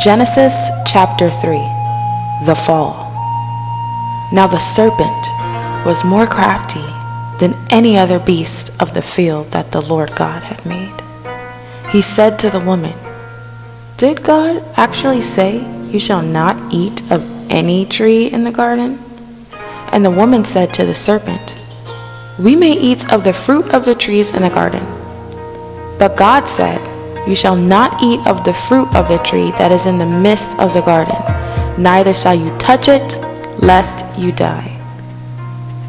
Genesis chapter 3. The Fall. Now the serpent was more crafty than any other beast of the field that the Lord God had made. He said to the woman, "Did God actually say you shall not eat of any tree in the garden?" And the woman said to the serpent, "We may eat of the fruit of the trees in the garden. But God said, you shall not eat of the fruit of the tree that is in the midst of the garden, neither shall you touch it, lest you die."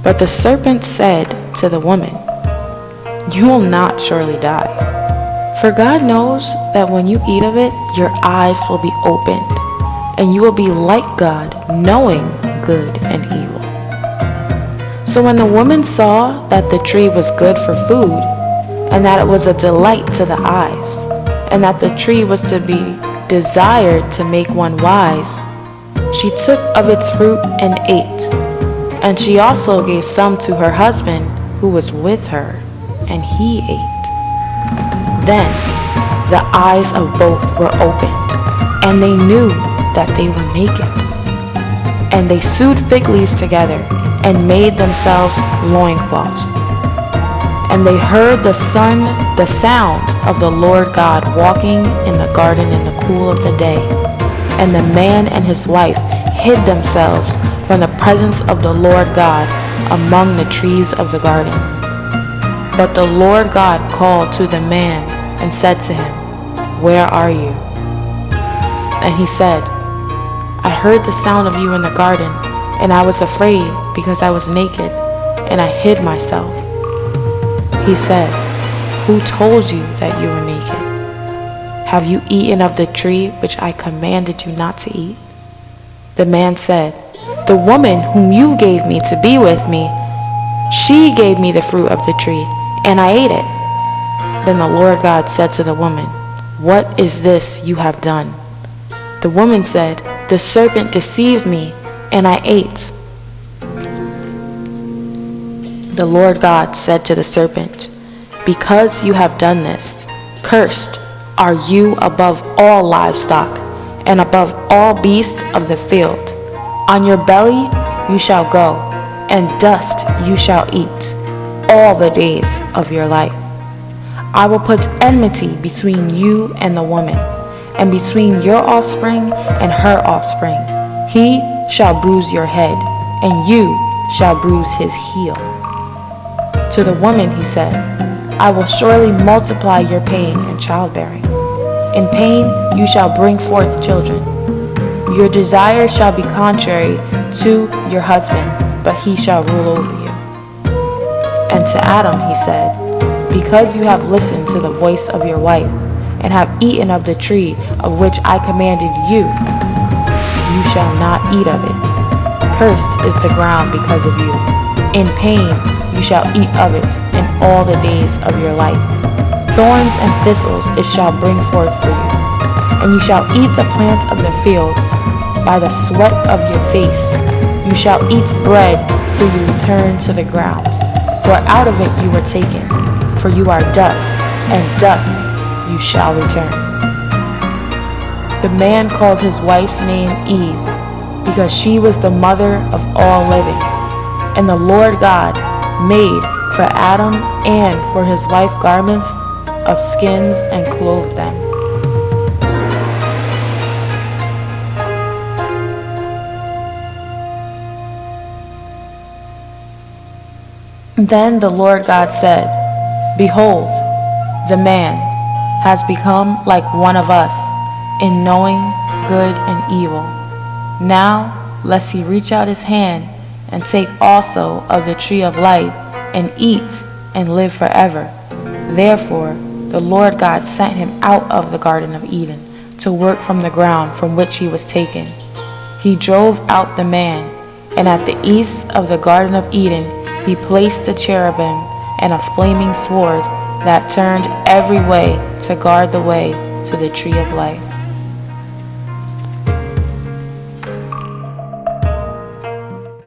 But the serpent said to the woman, "You will not surely die. For God knows that when you eat of it, your eyes will be opened, and you will be like God, knowing good and evil." So when the woman saw that the tree was good for food, and that it was a delight to the eyes, and that the tree was to be desired to make one wise, she took of its fruit and ate. And she also gave some to her husband who was with her, and he ate. Then the eyes of both were opened, and they knew that they were naked. And they sewed fig leaves together and made themselves loincloths. And they heard the sound of the Lord God walking in the garden in the cool of the day. And the man and his wife hid themselves from the presence of the Lord God among the trees of the garden. But the Lord God called to the man and said to him, "Where are you?" And he said, "I heard the sound of you in the garden, and I was afraid because I was naked, and I hid myself." He said, "Who told you that you were naked? Have you eaten of the tree which I commanded you not to eat?" The man said, "The woman whom you gave me to be with me, she gave me the fruit of the tree, and I ate it." Then the Lord God said to the woman, "What is this you have done?" The woman said, "The serpent deceived me, and I ate." The Lord God said to the serpent, "Because you have done this, cursed are you above all livestock and above all beasts of the field. On your belly you shall go, and dust you shall eat all the days of your life. I will put enmity between you and the woman, and between your offspring and her offspring. He shall bruise your head, and you shall bruise his heel." To the woman he said, "I will surely multiply your pain in childbearing. In pain you shall bring forth children. Your desire shall be contrary to your husband, but he shall rule over you." And to Adam he said, "Because you have listened to the voice of your wife, and have eaten of the tree of which I commanded you, you shall not eat of it. Cursed is the ground because of you. In pain you shall eat of it in all the days of your life. Thorns and thistles it shall bring forth for you, and you shall eat the plants of the field. By the sweat of your face you shall eat bread till you return to the ground. For out of it you were taken, for you are dust, and dust you shall return." The man called his wife's name Eve, because she was the mother of all living. And the Lord God made for Adam and for his wife garments of skins and clothed them. Then the Lord God said, "Behold, the man has become like one of us in knowing good and evil. Now lest he reach out his hand and take also of the tree of life and eat and live forever." Therefore the Lord God sent him out of the Garden of Eden to work from the ground from which he was taken. He drove out the man, and at the east of the Garden of Eden he placed a cherubim and a flaming sword that turned every way to guard the way to the tree of life.